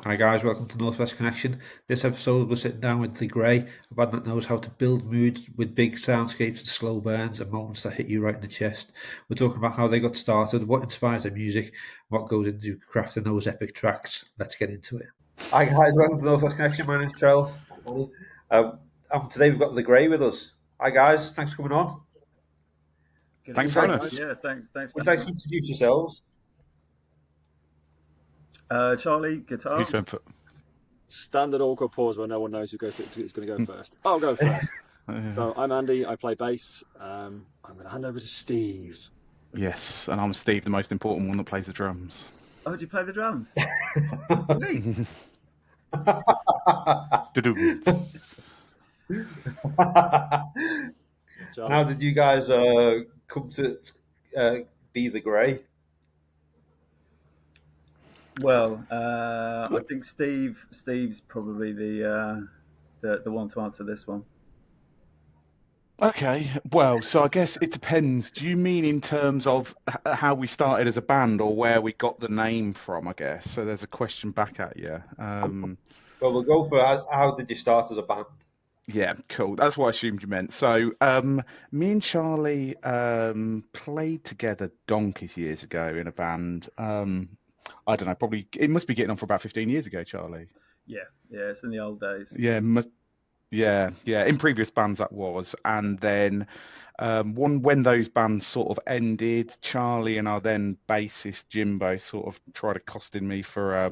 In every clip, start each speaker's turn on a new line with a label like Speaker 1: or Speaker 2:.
Speaker 1: Hi guys, welcome to Northwest Connection. This episode we're sitting down with The Grey, a band that knows how to build moods with big soundscapes and slow burns and moments that hit you right in the chest. We're talking about how they got started, what inspires their music, what goes into crafting those epic tracks. Let's get into it. Hi guys, welcome to Northwest Connection. My name's Charles. Today we've got The Grey with us. Hi guys, thanks for coming on.
Speaker 2: Good
Speaker 3: Thanks
Speaker 2: evening,
Speaker 3: for having
Speaker 2: guys.
Speaker 3: us.
Speaker 2: Yeah, thanks.
Speaker 1: Would you like to introduce yourselves?
Speaker 2: Charlie, guitar.
Speaker 3: Who's going for?
Speaker 4: Standard awkward pause where no one knows who's going to go first. I'll go first. So I'm Andy. I play bass. I'm going to hand over to Steve.
Speaker 3: Yes, and I'm Steve, the most important one that plays the drums.
Speaker 2: Oh, do you play the drums?
Speaker 1: How did you guys come to be The Grey?
Speaker 2: Well, I think Steve's probably the one to answer this one.
Speaker 3: Okay, well, so I guess it depends. Do you mean in terms of how we started as a band or where we got the name from, I guess? So there's a question back at you.
Speaker 1: Well, we'll go for how did you start as a band?
Speaker 3: Yeah, cool. That's what I assumed you meant. So me and Charlie played together donkeys years ago in a band. I don't know, probably it must be getting on for about 15 years ago, Charlie.
Speaker 2: Yeah, it's in the old days.
Speaker 3: Yeah, in previous bands that was. And then when those bands sort of ended, Charlie and our then bassist Jimbo sort of tried accosting me for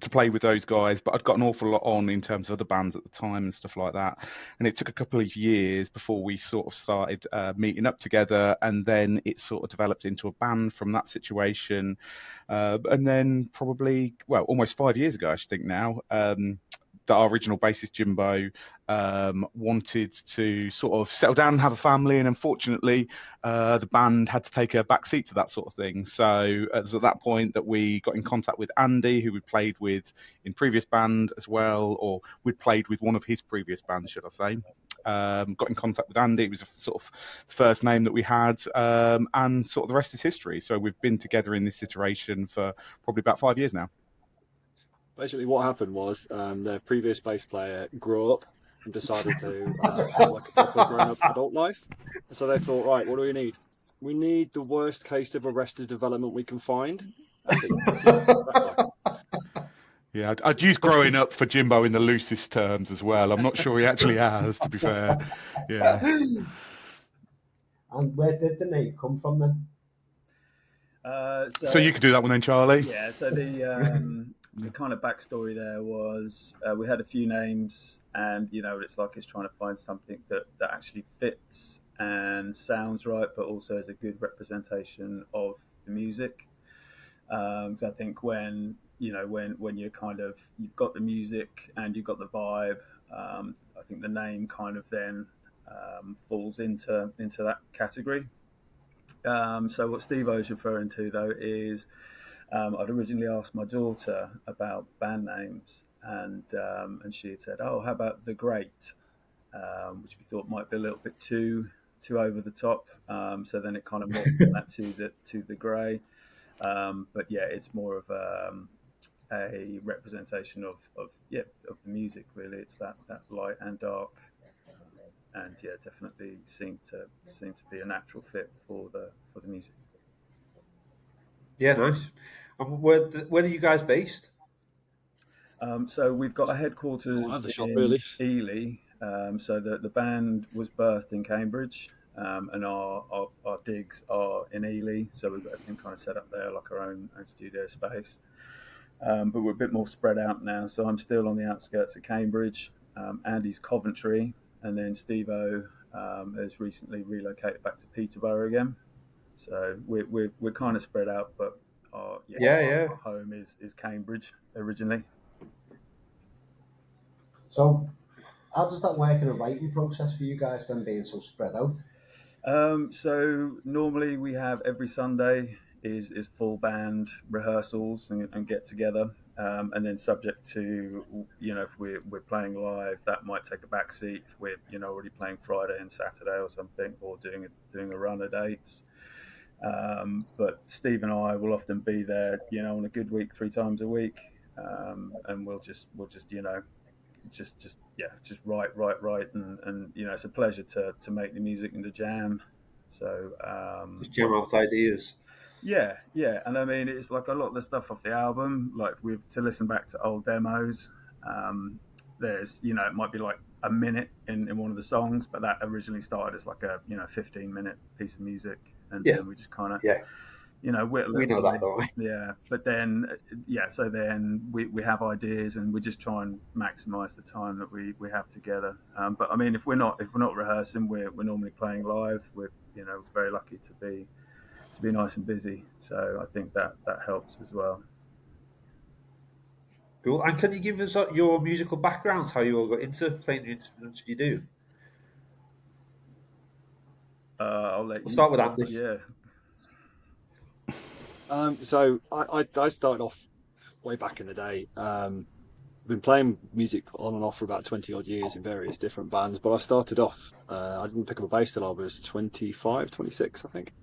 Speaker 3: to play with those guys, but I'd got an awful lot on in terms of other bands at the time and stuff like that. And it took a couple of years before we sort of started meeting up together, and then it sort of developed into a band from that situation. And then probably, well, almost 5 years ago, I should think now, that our original bassist Jimbo wanted to sort of settle down and have a family, and unfortunately the band had to take a back seat to that sort of thing. So it was at that point that we got in contact with Andy, who we played with in previous band as well, or we'd played with one of his previous bands, should I say. Got in contact with Andy. It was a sort of first name that we had, and sort of the rest is history. So we've been together in this iteration for probably about 5 years now.
Speaker 4: Basically, what happened was their previous bass player grew up and decided to have like a proper grown-up adult life. And so they thought, right, what do we need? We need the worst case of Arrested Development we can find. Andy.
Speaker 3: Yeah, I'd use growing up for Jimbo in the loosest terms as well. I'm not sure he actually has, to be fair. Yeah.
Speaker 5: And where did the name come from then?
Speaker 3: So you could do that one then, Charlie.
Speaker 2: Yeah, so the kind of backstory there was we had a few names, and it's trying to find something that actually fits and sounds right, but also is a good representation of the music. So I think when you're you've got the music and you've got the vibe, I think the name kind of then falls into that category. So what Steve was referring to though is I'd originally asked my daughter about band names, and she had said, "Oh, how about The Great?" Which we thought might be a little bit too over the top. So then it kind of morphed from that to the Grey. But yeah, it's more of a representation of the music. Really, it's that light and dark, and yeah, definitely seemed to be a natural fit for the music.
Speaker 1: Yeah, nice. And where are you guys based?
Speaker 2: So we've got a headquarters in Ely. So the band was birthed in Cambridge, and our digs are in Ely. So we've got everything kind of set up there, like our own studio space. But we're a bit more spread out now. So I'm still on the outskirts of Cambridge. Andy's Coventry, and then Steve-O has recently relocated back to Peterborough again. So we're kind of spread out, but our home is Cambridge originally.
Speaker 5: So how does that work in a writing process for you guys then, being so spread out?
Speaker 2: So normally we have every Sunday is full band rehearsals and get together, and then subject to if we're playing live, that might take a back seat if we're already playing Friday and Saturday or something, or doing a run of dates. But Steve and I will often be there, on a good week 3 times a week. and we'll just just write, and it's a pleasure to make the music and to jam. So
Speaker 1: Just jam out ideas.
Speaker 2: yeah, and I mean it's like a lot of the stuff off the album. Like we've to listen back to old demos. There's it might be like a minute in one of the songs, but that originally started as like a 15-minute piece of music, and
Speaker 1: Yeah.
Speaker 2: then we just kind of
Speaker 1: Yeah,
Speaker 2: whittle
Speaker 1: we
Speaker 2: it
Speaker 1: know that,
Speaker 2: away.
Speaker 1: don't we?
Speaker 2: Yeah, but then so then we have ideas, and we just try and maximize the time that we have together. But I mean, if we're not rehearsing, we're normally playing live. We're very lucky to be nice and busy, so I think that helps as well.
Speaker 1: Cool. And can you give us your musical backgrounds, how you all got into playing the instruments you do?
Speaker 2: I'll let
Speaker 1: We'll
Speaker 2: you
Speaker 1: start with
Speaker 2: go
Speaker 1: Andy.
Speaker 2: for- Yeah.
Speaker 4: So I started off way back in the day. Been playing music on and off for about 20 odd years in various different bands, but I started off, I didn't pick up a bass till I was 25, 26, I think.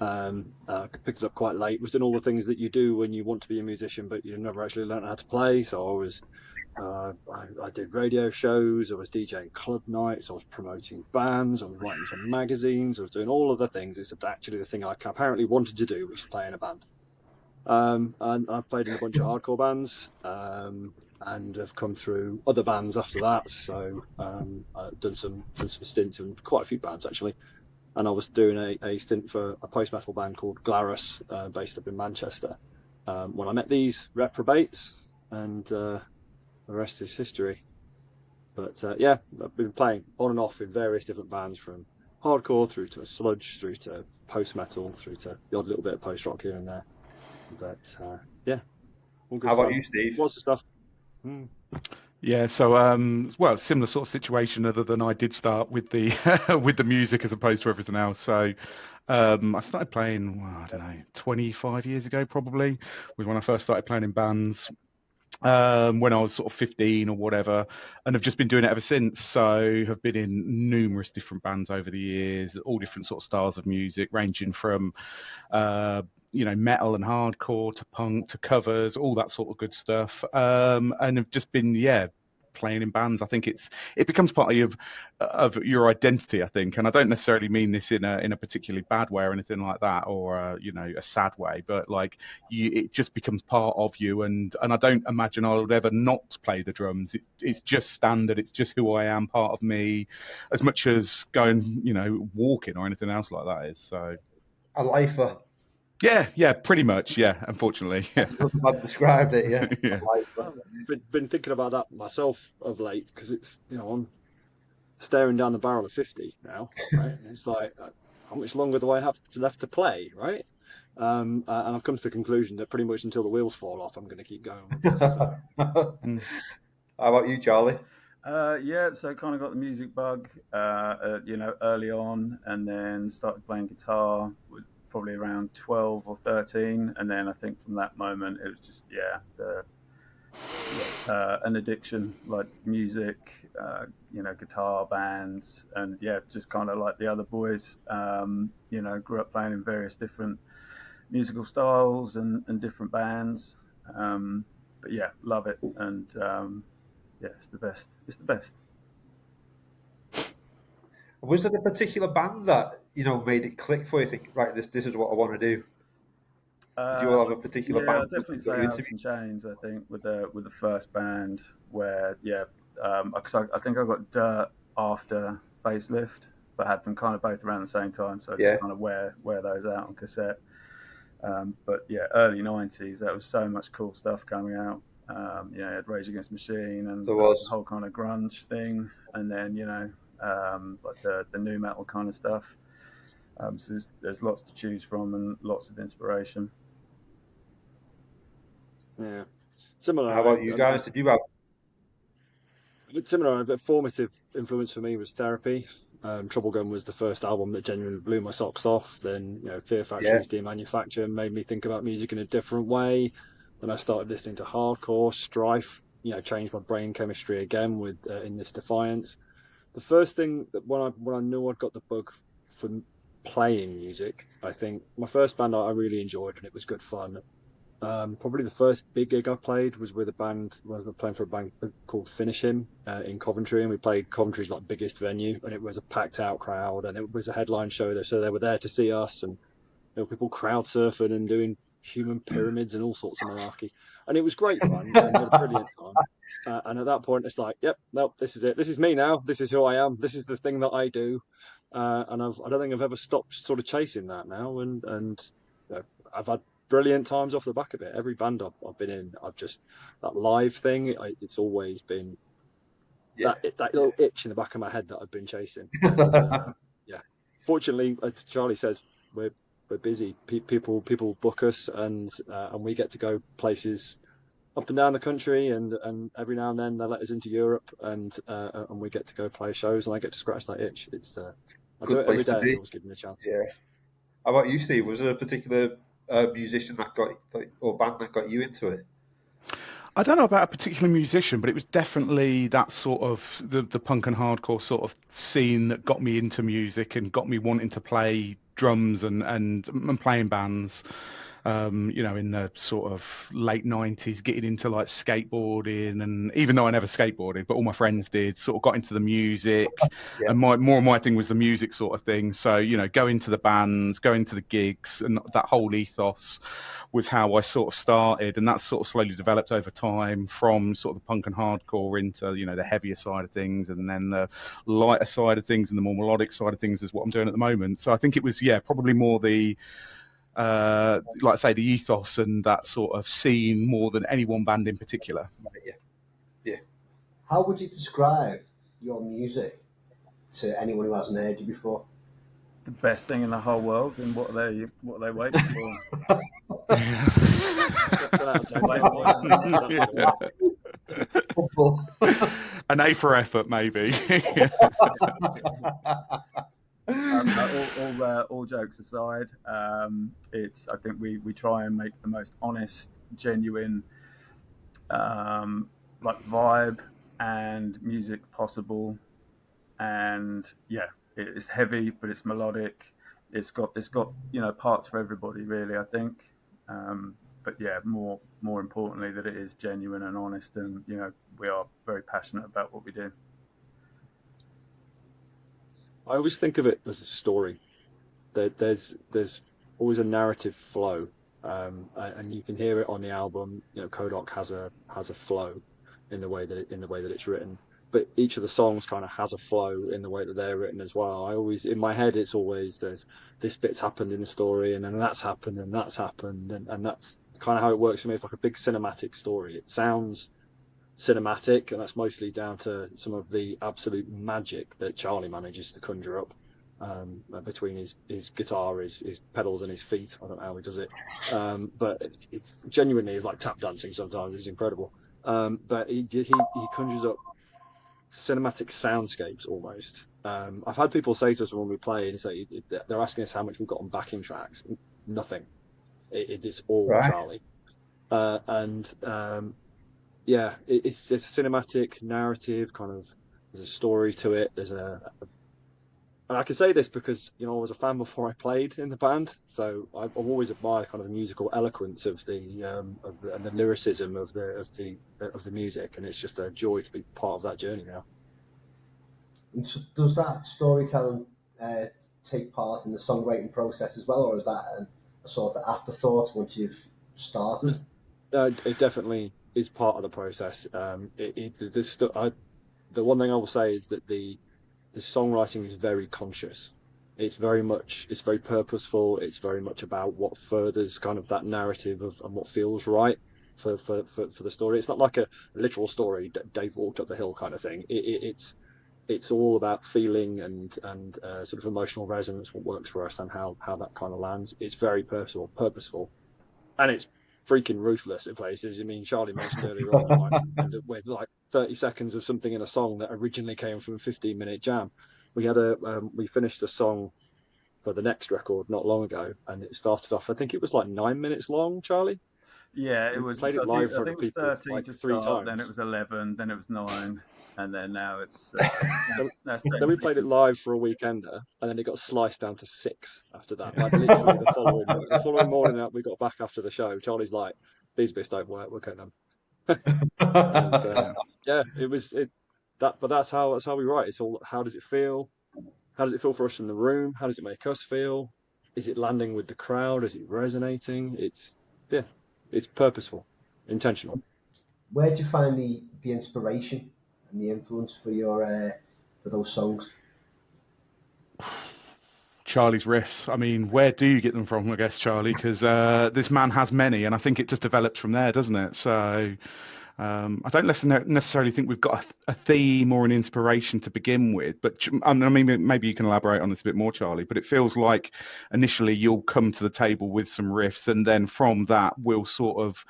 Speaker 4: I picked it up quite late. Was doing all the things that you do when you want to be a musician, but you never actually learned how to play. So I did radio shows. I was DJing club nights. I was promoting bands. I was writing for magazines. I was doing all of the things except actually the thing I apparently wanted to do, which was play in a band. And I've played in a bunch of hardcore bands, and have come through other bands after that. So I've done some stints in quite a few bands actually. And I was doing a stint for a post-metal band called Glarus, based up in Manchester, when I met these reprobates, and the rest is history. But yeah, I've been playing on and off in various different bands, from hardcore through to sludge, through to post-metal, through to the odd little bit of post-rock here and there. But yeah, all good
Speaker 1: How about
Speaker 4: fun.
Speaker 1: you, Steve?
Speaker 4: Lots of stuff.
Speaker 3: Yeah, so well, similar sort of situation, other than I did start with the with the music as opposed to everything else. So I started playing, well, I don't know, 25 years ago probably, was when I first started playing in bands. When I was sort of 15 or whatever, and have just been doing it ever since. So have been in numerous different bands over the years, all different sort of styles of music, ranging from metal and hardcore to punk to covers, all that sort of good stuff. And have just been playing in bands. I think it becomes part of your identity, I think, and I don't necessarily mean this in a particularly bad way or anything like that, or a sad way, but like it just becomes part of you, and I don't imagine I would ever not play the drums. It's just standard. It's just who I am, part of me, as much as going walking or anything else like that is. So
Speaker 5: A lifer.
Speaker 3: yeah, pretty much. Yeah, unfortunately. Yeah.
Speaker 5: I've described it, yeah.
Speaker 3: Yeah.
Speaker 4: I've been thinking about that myself of late, because it's I'm staring down the barrel of 50 now, right? And it's like, how much longer do I have left to play, right? And I've come to the conclusion that pretty much until the wheels fall off, I'm going to keep going with this. So.
Speaker 1: How about you, Charlie?
Speaker 2: Yeah, so kind of got the music bug, early on, and then started playing guitar with probably around 12 or 13, and then I think from that moment it was just an addiction, like music, guitar bands, and just kind of like the other boys, grew up playing in various different musical styles and different bands, but yeah, love it, and it's the best. It's the best.
Speaker 1: Was there a particular band that made it click for you? Think, right, this is what I want to do. Did you all have a particular
Speaker 2: Yeah,
Speaker 1: band?
Speaker 2: I'd definitely say Alice in Chains. I think with the first band where because I think I got Dirt after Facelift, but had them kind of both around the same time, so I just kind of wear those out on cassette. But yeah, early '90s, there was so much cool stuff coming out. You had Rage Against the Machine and the whole kind of grunge thing, and then like the new metal kind of stuff. So there's lots to choose from and lots of inspiration.
Speaker 4: Yeah, similar.
Speaker 1: How about you guys? Did you have
Speaker 4: similar? A formative influence for me was Therapy. Trouble Gun was the first album that genuinely blew my socks off. Then Fear Factory's Demanufacture made me think about music in a different way. Then I started listening to hardcore. Strife, changed my brain chemistry again with In This Defiance. The first thing that when I knew I'd got the bug for playing music, I think my first band I really enjoyed, and it was good fun, Probably the first big gig I played was with a band. Well, I was playing for a band called Finish Him in Coventry, and we played Coventry's like biggest venue, and it was a packed out crowd, and it was a headline show there, so they were there to see us, and there were people crowd surfing and doing human pyramids and all sorts of malarkey, and it was great fun, and we had a brilliant time. And at that point, it's like, yep, no, this is it. This is me now. This is who I am. This is the thing that I do, and I don't think I've ever stopped sort of chasing that now, and you know, I've had brilliant times off the back of it. Every band I've been in, I've just that live thing. It's always been that little itch in the back of my head that I've been chasing. And, yeah, fortunately, as Charlie says, we're busy. People book us, and we get to go places up and down the country, and every now and then they let us into Europe, and we get to go play shows, and I get to scratch that itch. It's I do it every day. If I was given a chance.
Speaker 1: Yeah. How about you, Steve? Was there a particular musician that got or band that got you into it?
Speaker 3: I don't know about a particular musician, but it was definitely that sort of the punk and hardcore sort of scene that got me into music and got me wanting to play drums and playing bands. In the sort of late 90s, getting into like skateboarding, and even though I never skateboarded, but all my friends did, sort of got into the music. And more of my thing was the music sort of thing. So, going to the bands, going to the gigs, and that whole ethos was how I sort of started, and that sort of slowly developed over time from sort of the punk and hardcore into, the heavier side of things, and then the lighter side of things and the more melodic side of things is what I'm doing at the moment. So I think it was, probably more the like I say, the ethos and that sort of scene more than any one band in particular.
Speaker 1: Yeah.
Speaker 5: How would you describe your music to anyone who hasn't heard you before?
Speaker 2: The best thing in the whole world, and what are they waiting for?
Speaker 3: An A for effort, maybe.
Speaker 2: All jokes aside, I think we try and make the most honest, genuine, like vibe and music possible. And it's heavy, but it's melodic. It's got parts for everybody, really, I think. But more importantly, that it is genuine and honest, and we are very passionate about what we do.
Speaker 4: I always think of it as a story. There's always a narrative flow, and you can hear it on the album. Kodok has a flow in the way that it's written. But each of the songs kind of has a flow in the way that they're written as well. I always, in my head, it's always there's this bit's happened in the story, and then that's happened, and that's happened, and that's kind of how it works for me. It's like a big cinematic story. It sounds cinematic, and that's mostly down to some of the absolute magic that Charlie manages to conjure up between his guitar, his pedals, and his feet. I don't know how he does it, but it's genuinely is like tap dancing sometimes. It's incredible. But he conjures up cinematic soundscapes almost. I've had people say to us when we play, and say they're asking us how much we've got on backing tracks. Nothing. It's all Charlie. It's a cinematic narrative. Kind of, there's a story to it. And I can say this because I was a fan before I played in the band, so I've always admired kind of the musical eloquence of and the lyricism of the music, and it's just a joy to be part of that journey now.
Speaker 5: And so does that storytelling take part in the songwriting process as well, or is that a sort of afterthought once you've started?
Speaker 4: It definitely is part of the process. The one thing I will say is that the songwriting is very conscious. It's very purposeful. It's very much about what furthers kind of that narrative and what feels right for the story. It's not like a literal story, Dave walked up the hill kind of thing. It's all about feeling and sort of emotional resonance, what works for us, and how that kind of lands. It's very purposeful, and it's freaking ruthless in places. I mean, Charlie mentioned earlier on, with like 30 seconds of something in a song that originally came from a 15-minute jam. We finished a song for the next record not long ago, and it started off, I think it was like 9 minutes long, Charlie.
Speaker 2: Yeah, it
Speaker 4: We
Speaker 2: was.
Speaker 4: played
Speaker 2: So
Speaker 4: it live
Speaker 2: I
Speaker 4: for
Speaker 2: think it was
Speaker 4: people
Speaker 2: 13
Speaker 4: like
Speaker 2: to
Speaker 4: 3
Speaker 2: start. Then it
Speaker 4: times.
Speaker 2: was 11. Then it was 9, and then now it's
Speaker 4: Then,
Speaker 2: that's
Speaker 4: then we played it live for a weekender, and then it got sliced down to 6 after that. Like literally the following morning that we got back after the show, Charlie's like, "These bits don't work. We're cutting them." And
Speaker 3: Yeah.
Speaker 4: yeah, but that's how we write. It's all, how does it feel? How does it feel for us in the room? How does it make us feel? Is it landing with the crowd? Is it resonating? Yeah, it's purposeful, intentional.
Speaker 5: Where do you find the inspiration and the influence for those songs?
Speaker 3: Charlie's riffs. I mean, where do you get them from? I guess, Charlie, because this man has many, and I think it just develops from there, doesn't it? So I don't necessarily think we've got a theme or an inspiration to begin with, but I mean, maybe you can elaborate on this a bit more, Charlie. But it feels like initially you'll come to the table with some riffs, and then from that we'll sort of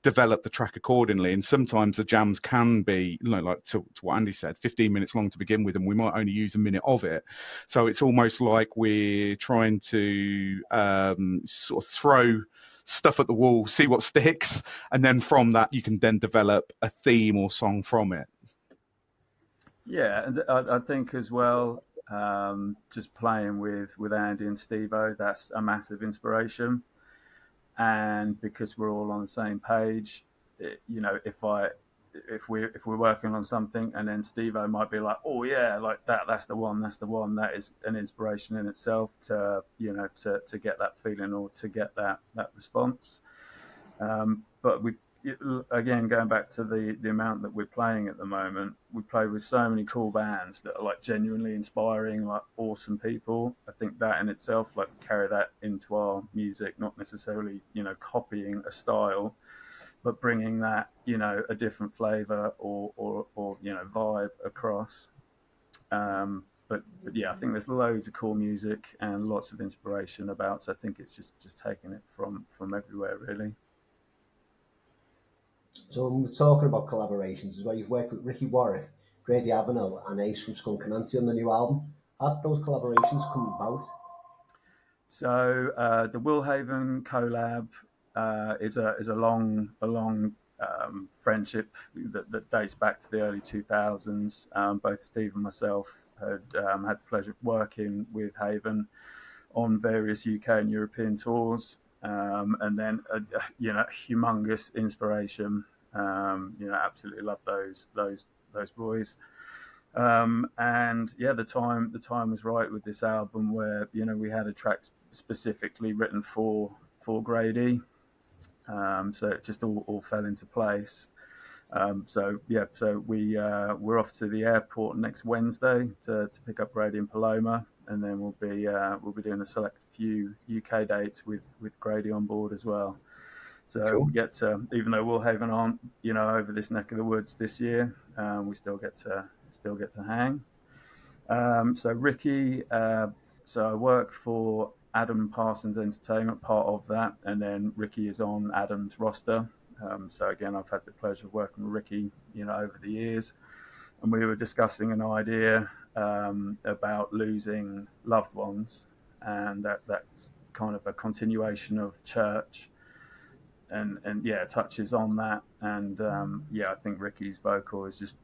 Speaker 3: develop the track accordingly. And sometimes the jams can be, like to what Andy said, 15 minutes long to begin with, and we might only use a minute of it. So it's almost like we're trying to sort of throw stuff at the wall, see what sticks, and then from that you can then develop a theme or song from it.
Speaker 2: Yeah, and I think as well, just playing with Andy and Steve-O, that's a massive inspiration. And because we're all on the same page, if we're working on something, and then Steve-O might be like, "Oh yeah, like that's the one, that is an inspiration in itself to to get that feeling or to get that response." But again, going back to the amount that we're playing at the moment, we play with so many cool bands that are like genuinely inspiring, like awesome people. I think that in itself, like, carry that into our music, not necessarily copying a style, but bringing that a different flavor or vibe across. But yeah, I think there's loads of cool music and lots of inspiration about. So I think it's just taking it from everywhere, really.
Speaker 5: So when we're talking about collaborations as well, you've worked with Ricky Warwick, Grady Avenel, and Ace from Skunk Anansie on the new album. How did those collaborations come about?
Speaker 2: So the Willhaven collab is a long friendship that dates back to the early 2000s. Both Steve and myself had the pleasure of working with Haven on various UK and European tours, and then humongous inspiration. Absolutely love those boys. And yeah, the time was right with this album, where we had a track specifically written for Grady, so it just all fell into place. So yeah, so we're off to the airport next Wednesday to pick up Grady in Paloma, and then we'll be doing a select few UK dates with Grady on board as well. So
Speaker 1: Cool.
Speaker 2: we get to, even though Woolhaven aren't over this neck of the woods this year, we still get to hang. So Ricky, so I work for Adam Parsons Entertainment, part of that, and then Ricky is on Adam's roster. So again, I've had the pleasure of working with Ricky, over the years, and we were discussing an idea about losing loved ones, and that's kind of a continuation of church, and yeah, it touches on that, and yeah, I think Ricky's vocal is just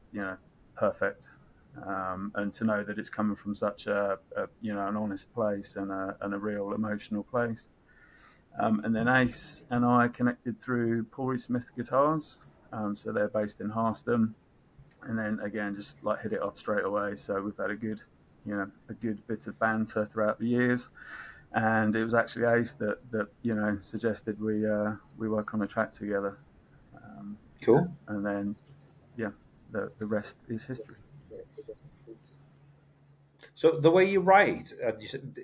Speaker 2: perfect, and to know that it's coming from such an honest place and a real emotional place. And then Ace and I connected through Corey Smith Guitars, so they're based in Harston, and then again just like hit it off straight away. So we've had a good bit of banter throughout the years, and it was actually Ace that suggested we work on a track together.
Speaker 1: Cool.
Speaker 2: And then yeah, the rest is history.
Speaker 1: So the way you write,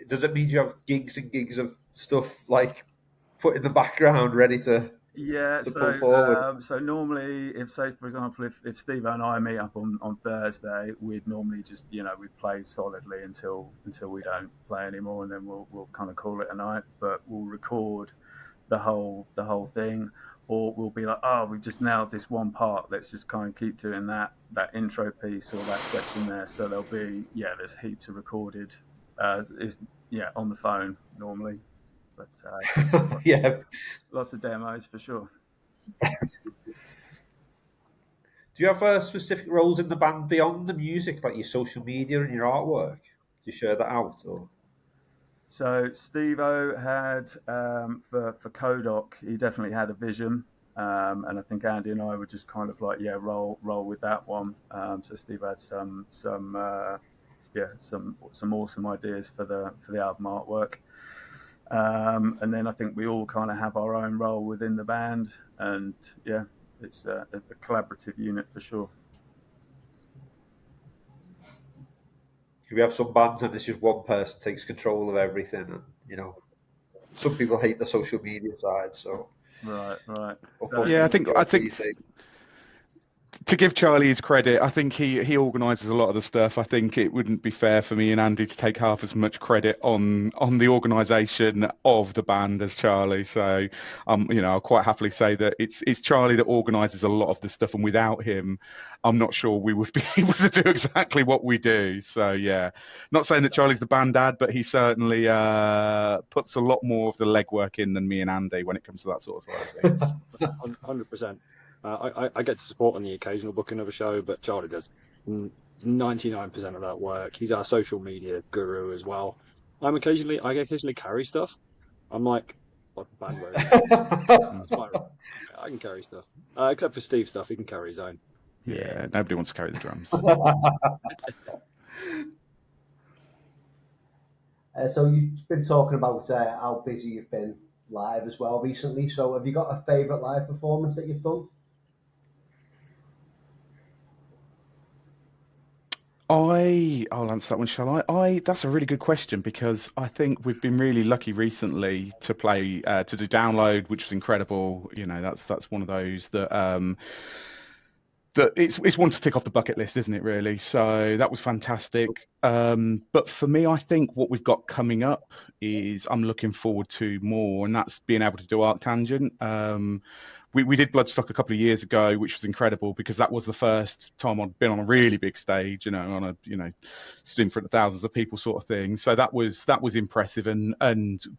Speaker 1: does it mean you have gigs and gigs of stuff like put in the background ready to
Speaker 2: Yeah,
Speaker 1: pull forward?
Speaker 2: so normally, if, say for example, if Steve and I meet up on Thursday, we'd normally just we'd play solidly until we don't play anymore, and then we'll kind of call it a night. But we'll record the whole thing, or we'll be like, oh, we just nailed this one part. Let's just kind of keep doing that intro piece or that section there. So there'll be there's heaps of recorded, on the phone normally, but
Speaker 1: Yeah.
Speaker 2: lots of demos for sure.
Speaker 1: Do you have specific roles in the band beyond the music, like your social media and your artwork? Do you share that out? Or?
Speaker 2: So Steve-O had, for Kodok, he definitely had a vision. And I think Andy and I were just kind of like, roll with that one. So Steve had some awesome ideas for the album artwork. And then I think we all kind of have our own role within the band, and it's a collaborative unit for sure.
Speaker 1: We have some bands and it's just one person takes control of everything, and some people hate the social media side. So
Speaker 2: right.
Speaker 3: Yeah, I think to give Charlie his credit, I think he organises a lot of the stuff. I think it wouldn't be fair for me and Andy to take half as much credit on the organisation of the band as Charlie. So, I'll quite happily say that it's Charlie that organises a lot of the stuff, and without him, I'm not sure we would be able to do exactly what we do. So, yeah, not saying that Charlie's the band dad, but he certainly puts a lot more of the legwork in than me and Andy when it comes to that sort of side of things.
Speaker 4: 100%. I get to support on the occasional booking of a show, but Charlie does 99% of that work. He's our social media guru as well. I occasionally carry stuff. I'm like band road. I can carry stuff, except for Steve's stuff. He can carry his own.
Speaker 3: Yeah, nobody wants to carry the drums.
Speaker 5: So you've been talking about how busy you've been live as well recently. So have you got a favourite live performance that you've done?
Speaker 3: I'll answer that one, shall I? That's a really good question, because I think we've been really lucky recently to play to do Download, which was incredible. That's one of those that it's one to tick off the bucket list, isn't it, really? So that was fantastic. But for me, I think what we've got coming up is I'm looking forward to more, and that's being able to do Arctangent. We did Bloodstock a couple of years ago, which was incredible, because that was the first time I'd been on a really big stage, stood in front of thousands of people sort of thing. So that was impressive, and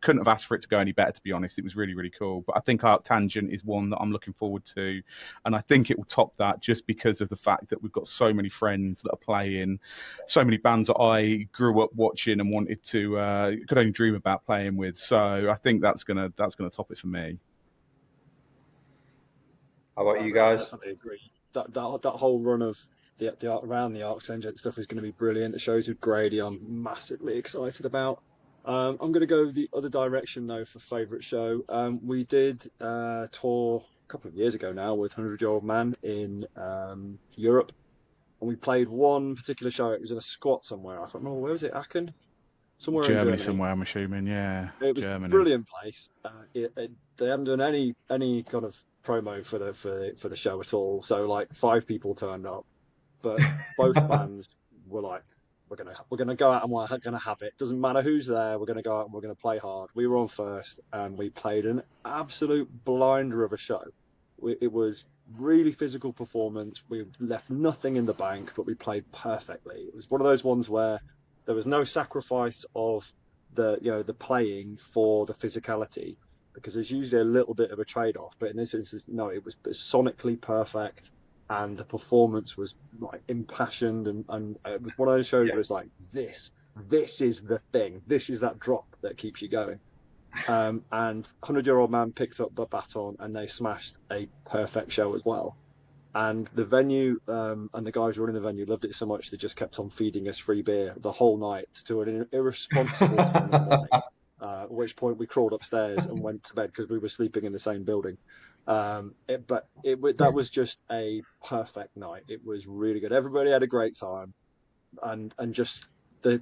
Speaker 3: couldn't have asked for it to go any better, to be honest. It was really, really cool. But I think Arctangent is one that I'm looking forward to, and I think it will top that just because of the fact that we've got so many friends that are playing, so many bands that I grew up watching and wanted to could only dream about playing with. So I think that's gonna top it for me.
Speaker 1: How about you guys?
Speaker 4: I definitely agree. That whole run of the around the Arctangent stuff is going to be brilliant. The shows with Grady, I'm massively excited about. I'm going to go the other direction though for favourite show. We did tour a couple of years ago now with 100-Year-Old Man in Europe, and we played one particular show. It was in a squat somewhere. I can't remember, where was it? Aachen, somewhere in Germany
Speaker 3: somewhere, I'm assuming. Yeah,
Speaker 4: it was
Speaker 3: Germany.
Speaker 4: A brilliant place. They hadn't done any kind of promo for the show at all. So like 5 people turned up, but both bands were like, we're gonna go out and we're gonna have it. Doesn't matter who's there. We're gonna go out and we're gonna play hard. We were on first, and we played an absolute blinder of a show. It was really physical performance. We left nothing in the bank, but we played perfectly. It was one of those ones where there was no sacrifice of the playing for the physicality, because there's usually a little bit of a trade-off, but in this instance, no, it was sonically perfect, and the performance was like impassioned, and it was one of those shows where it's like, this is the thing, this is that drop that keeps you going. And 100-Year-Old Man picked up the baton, and they smashed a perfect show as well. And the venue and the guys running the venue loved it so much they just kept on feeding us free beer the whole night to an irresponsible time in the morning. At which point we crawled upstairs and went to bed because we were sleeping in the same building. That was just a perfect night. It was really good. Everybody had a great time, and just I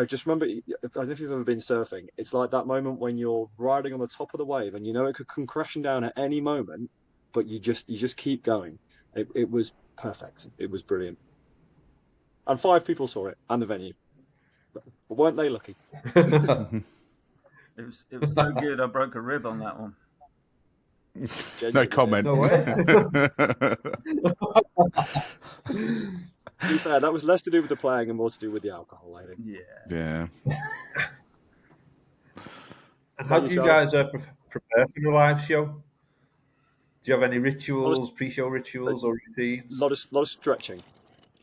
Speaker 4: just remember, I don't know if you've ever been surfing. It's like that moment when you're riding on the top of the wave and you know it could come crashing down at any moment, but you just keep going. It was perfect. It was brilliant. And 5 people saw it, and the venue. But weren't they lucky?
Speaker 2: It was so good. I broke a rib on that one.
Speaker 3: No comment.
Speaker 1: No way.
Speaker 4: To be fair, that was less to do with the playing and more to do with the alcohol, I think.
Speaker 3: Yeah.
Speaker 1: And how do you guys prepare for the live show? Do you have any rituals, pre-show rituals or
Speaker 4: A
Speaker 1: routines?
Speaker 4: lot of stretching,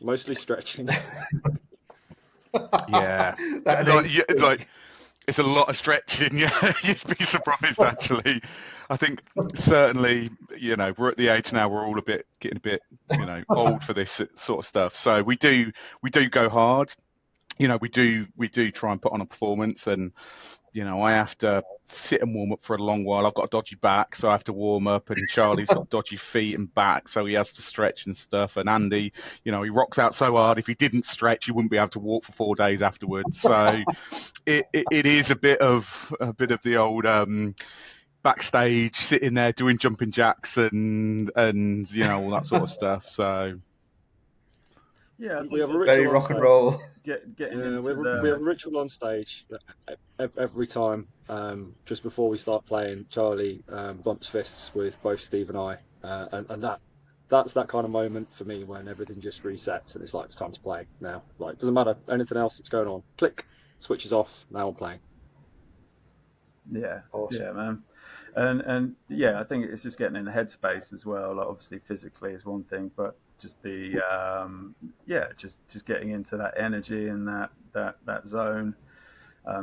Speaker 4: mostly stretching.
Speaker 3: Yeah,
Speaker 1: That
Speaker 3: like,
Speaker 1: ain't
Speaker 3: yeah,
Speaker 1: thing.
Speaker 3: like it's a lot of stretching. Yeah, you'd be surprised actually. I think certainly, we're at the age now we're all getting a bit, old for this sort of stuff. So we do go hard. We do try and put on a performance, and I have to sit and warm up for a long while. I've got a dodgy back, so I have to warm up, and Charlie's got dodgy feet and back, so he has to stretch and stuff. And Andy, he rocks out so hard, if he didn't stretch, he wouldn't be able to walk for 4 days afterwards. So it is a bit of the old backstage, sitting there doing jumping jacks and all that sort of stuff. So
Speaker 2: Yeah, I
Speaker 4: We
Speaker 2: think
Speaker 4: have a
Speaker 1: Very
Speaker 4: ritual on
Speaker 1: rock and
Speaker 4: stage.
Speaker 1: roll.
Speaker 2: getting
Speaker 4: We
Speaker 2: into
Speaker 4: have, we have a ritual on stage every time. Just before we start playing, Charlie bumps fists with both Steve and I, and that's that kind of moment for me when everything just resets and it's like it's time to play now. Like doesn't matter anything else that's going on. Click, switches off. Now I'm playing.
Speaker 2: Yeah,
Speaker 5: Awesome.
Speaker 2: yeah, man, and yeah, I think it's just getting in the headspace as well. Like obviously, physically is one thing, but just the just getting into that energy and that zone.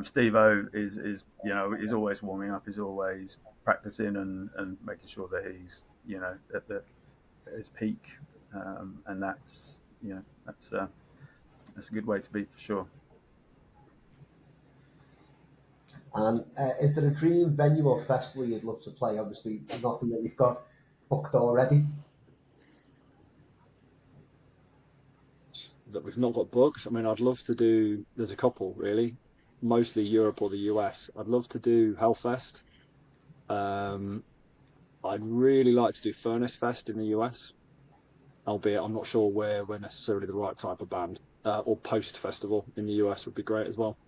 Speaker 2: Steve-O is always warming up. He's always practicing and making sure that he's at his peak, and that's a good way to be for sure.
Speaker 5: And is there a dream venue or festival you'd love to play? Obviously, nothing that you've got booked already.
Speaker 4: That we've not got books. I mean, I'd love to do. There's a couple really, mostly Europe or the US. I'd love to do Hellfest. Um, I'd really like to do Furnace Fest in the US, albeit I'm not sure where we're necessarily the right type of band. Or Post Festival in the US would be great as well.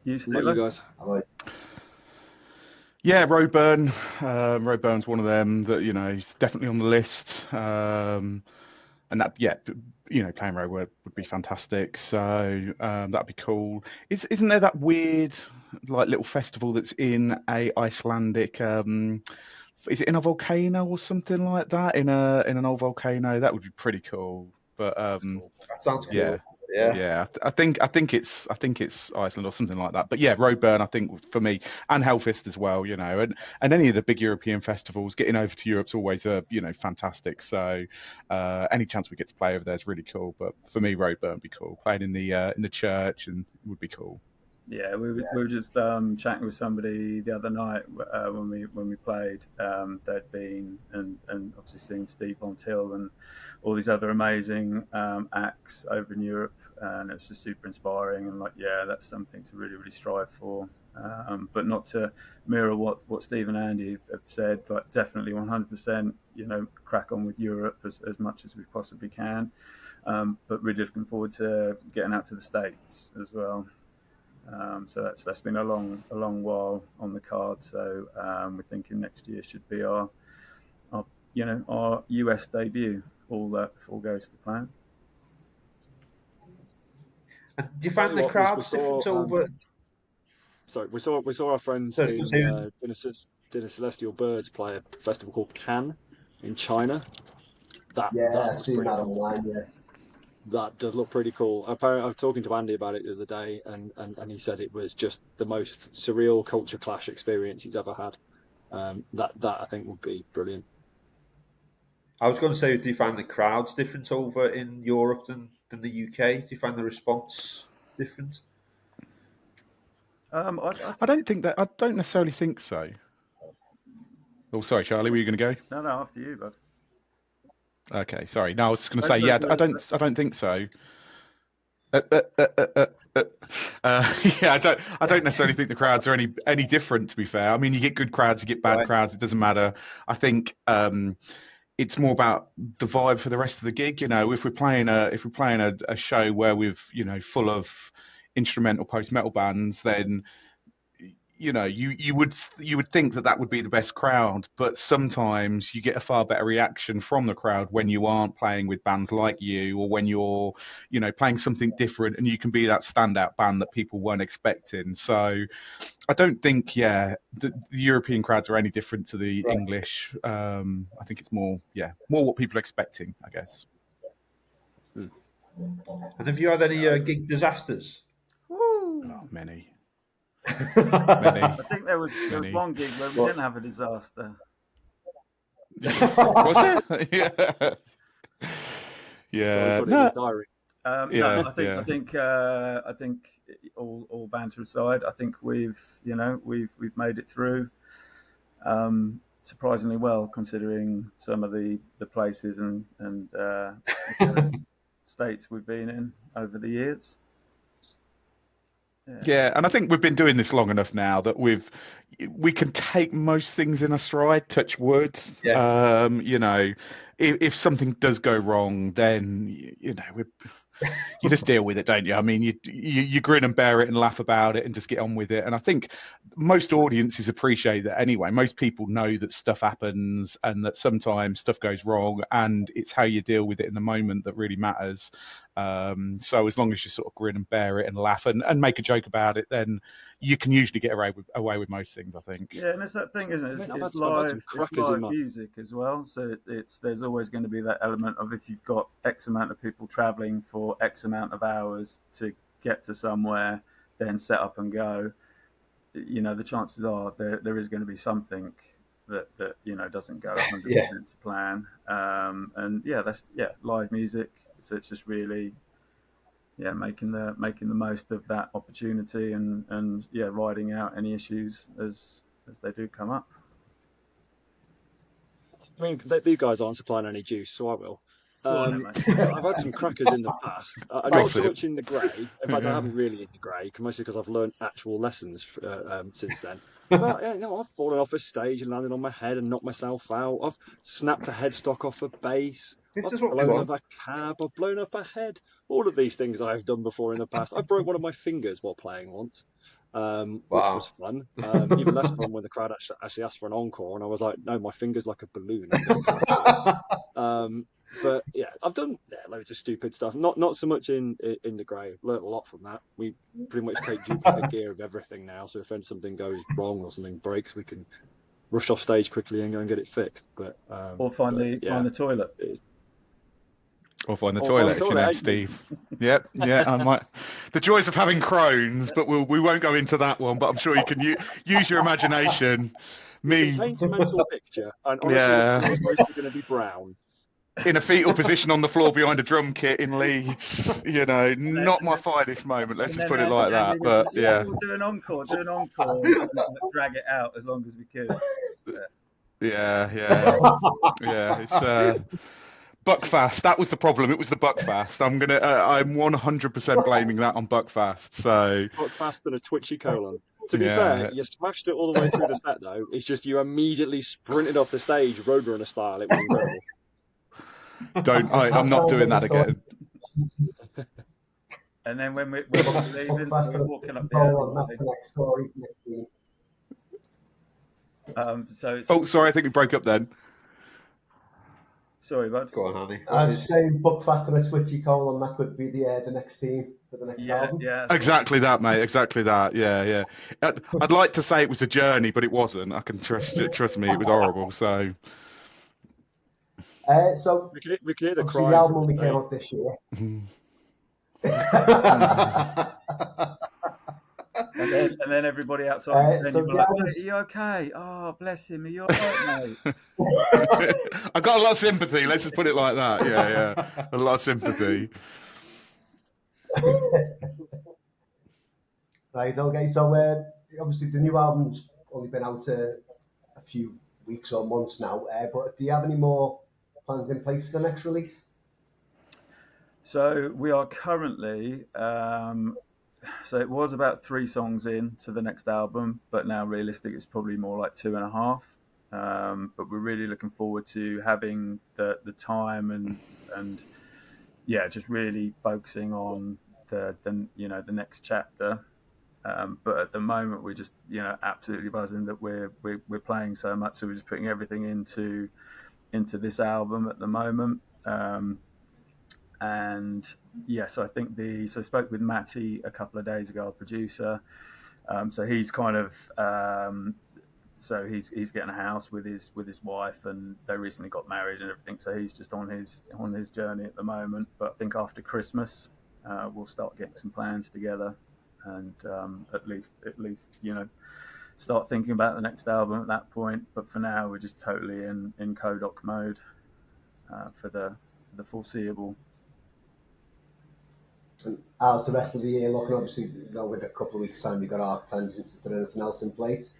Speaker 2: You,
Speaker 4: What about you
Speaker 2: Steve?
Speaker 4: guys?
Speaker 3: yeah, Roadburn. Roadburn's one of them that is definitely on the list. And that, yeah, playing Roadburn would be fantastic. So that'd be cool. Isn't there that weird like little festival that's in a Icelandic? Is it in a volcano or something like that? In an old volcano, that would be pretty cool. But
Speaker 1: That sounds cool.
Speaker 3: yeah.
Speaker 1: Yeah.
Speaker 3: Yeah, I think it's Iceland or something like that. But yeah, Roadburn, I think for me, and Hellfest as well, and any of the big European festivals, getting over to Europe's always fantastic. So any chance we get to play over there is really cool. But for me, Roadburn would be cool. Playing in the church and would be cool.
Speaker 2: Yeah, we were just chatting with somebody the other night when we played. They'd been and obviously seen Steve on Till and all these other amazing acts over in Europe, and it was just super inspiring. And that's something to really strive for, but not to mirror what Steve and Andy have said. But definitely 100%, crack on with Europe as much as we possibly can. But really looking forward to getting out to the States as well. So that's been a long while on the card. So we're thinking next year should be our US debut. All goes to plan.
Speaker 1: And do you find the
Speaker 4: We
Speaker 1: crowd's
Speaker 4: saw,
Speaker 1: different over?
Speaker 4: sorry, we saw our friends
Speaker 1: Sorry,
Speaker 4: in Dinner Celestial Birds play a festival called Cannes in China. That
Speaker 5: I've
Speaker 4: was
Speaker 5: seen
Speaker 4: pretty
Speaker 5: that
Speaker 4: cool.
Speaker 5: online. Yeah.
Speaker 4: That does look pretty cool. Apparently, I was talking to Andy about it the other day, and he said it was just the most surreal culture clash experience he's ever had. That I think would be brilliant.
Speaker 1: I was going to say, do you find the crowds different over in Europe than the UK? Do you find the response different?
Speaker 2: I
Speaker 3: don't necessarily think so. Oh, sorry, Charlie, were you going to go?
Speaker 2: No, after you, bud.
Speaker 3: Okay, sorry. No, I was just going to say, yeah, I don't think so. Yeah, I don't necessarily think the crowds are any different. To be fair, I mean, you get good crowds, you get bad crowds. It doesn't matter. I think it's more about the vibe for the rest of the gig. If we're playing a show where we've full of instrumental post metal bands, then you would think that would be the best crowd, but sometimes you get a far better reaction from the crowd when you aren't playing with bands like you, or when you're playing something different, and you can be that standout band that people weren't expecting. So I don't think the European crowds are any different to the English. I think it's more what people are expecting, I guess.
Speaker 1: And have you had any gig disasters?
Speaker 3: Oh, many.
Speaker 2: I think there was one gig where we didn't have a disaster.
Speaker 3: Was it? Yeah. Yeah.
Speaker 4: Got it in his diary.
Speaker 2: No, I think all banter aside, I think we've made it through surprisingly well, considering some of the places and states we've been in over the years.
Speaker 3: Yeah, and I think we've been doing this long enough now that we can take most things in a stride. Touch wood.
Speaker 1: Yeah.
Speaker 3: If something does go wrong, then you just deal with it, don't you? I mean, you grin and bear it and laugh about it and just get on with it. And I think most audiences appreciate that anyway. Most people know that stuff happens and that sometimes stuff goes wrong, and it's how you deal with it in the moment that really matters. So as long as you sort of grin and bear it and laugh and make a joke about it, then you can usually get away with most things, I think.
Speaker 2: Yeah, and it's that thing, isn't it? It's live music as well. So there's always going to be that element of, if you've got X amount of people traveling for X amount of hours to get to somewhere, then set up and go. The chances are there is going to be something that doesn't go 100% to plan. And that's live music. So it's just really, making the most of that opportunity and riding out any issues as they do come up.
Speaker 4: I mean, you guys aren't supplying any juice, so I will. I've had some crackers in the past. Not so much in the grey. In fact, I haven't really in the grey, mostly because I've learned actual lessons since then. But I've fallen off a stage and landed on my head and knocked myself out. I've snapped a headstock off a bass. I've blown up a cab. I've blown up a head. All of these things I've done before in the past. I broke one of my fingers while playing once, which was fun. Even less fun when the crowd actually asked for an encore, and I was like, "No, my finger's like a balloon." But I've done loads of stupid stuff. Not so much in the grey. Learned a lot from that. We pretty much take duplicate gear of everything now. So if something goes wrong or something breaks, we can rush off stage quickly and go and get it fixed. But
Speaker 2: or find the toilet.
Speaker 3: Or find the toilet, Steve. Yep, I might. The joys of having Crohn's, but we won't go into that one. But I'm sure you can use your imagination.
Speaker 4: Paint a mental picture, and honestly, it's mostly going to be brown.
Speaker 3: In a fetal position on the floor behind a drum kit in Leeds, not my finest moment. Let's just put it like that. But
Speaker 2: we'll do an encore, drag it out as long as we could.
Speaker 3: Yeah. It's Buckfast. That was the problem. It was the Buckfast. I'm 100% blaming that on Buckfast. So
Speaker 4: Buckfast and a twitchy colon. To be fair, you smashed it all the way through the set, though. It's just you immediately sprinted off the stage, Roadrunner style. It was incredible.
Speaker 3: I'm not doing that again.
Speaker 2: And then when we're leaving, we're walking up the
Speaker 5: that's the next story.
Speaker 3: Sorry, I think we broke up then.
Speaker 2: Sorry, bud.
Speaker 1: Go on, honey.
Speaker 5: I was saying Buckfast and a switchy colon, that could be the next theme for the next album.
Speaker 2: Yeah.
Speaker 3: Exactly that, mate. Exactly that. Yeah. I'd like to say it was a journey, but it wasn't. I can trust me, it was horrible. So.
Speaker 5: So
Speaker 4: we can hear the
Speaker 5: cry. The album only came out this year.
Speaker 2: and then everybody outside. Then you're like, "Are you okay? Oh, bless him. Are you all right, mate?"
Speaker 3: I got a lot of sympathy. Let's just put it like that. Yeah, a lot of sympathy.
Speaker 5: Right. Okay. So obviously the new album's only been out a few weeks or months now. But do you have any more plans in place for the next release?
Speaker 2: So we are currently, so it was about 3 songs in to the next album, but now realistic it's probably more like 2.5. But we're really looking forward to having the time and just really focusing on the next chapter. But at the moment, we're just absolutely buzzing that we're playing so much. So we're just putting everything into this album at the moment. And yes, I think so I spoke with Matty a couple of days ago, our producer. So he's kind of so he's getting a house with his wife, and they recently got married and everything. So he's just on his journey at the moment. But I think after Christmas, we'll start getting some plans together, and at least start thinking about the next album at that point. But for now, we're just totally in Kodok mode for the foreseeable.
Speaker 5: And how's the rest of the year looking? Obviously, with a couple of weeks' time, you've got Arctangents. Is there anything else in place?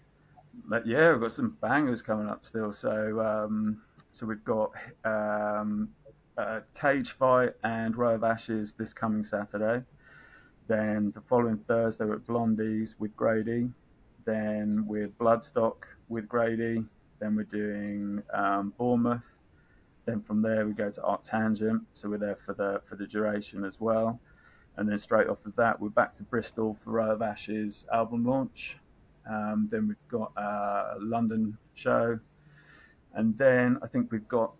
Speaker 2: But yeah, we've got some bangers coming up still. So we've got Cage Fight and Row of Ashes this coming Saturday. Then the following Thursday we're at Blondie's with Grady. Then with Bloodstock with Grady. Then we're doing Bournemouth. Then from there we go to Arctangent. So we're there for the duration as well. And then straight off of that, we're back to Bristol for Row of Ashes album launch. Then we've got a London show. And then I think we've got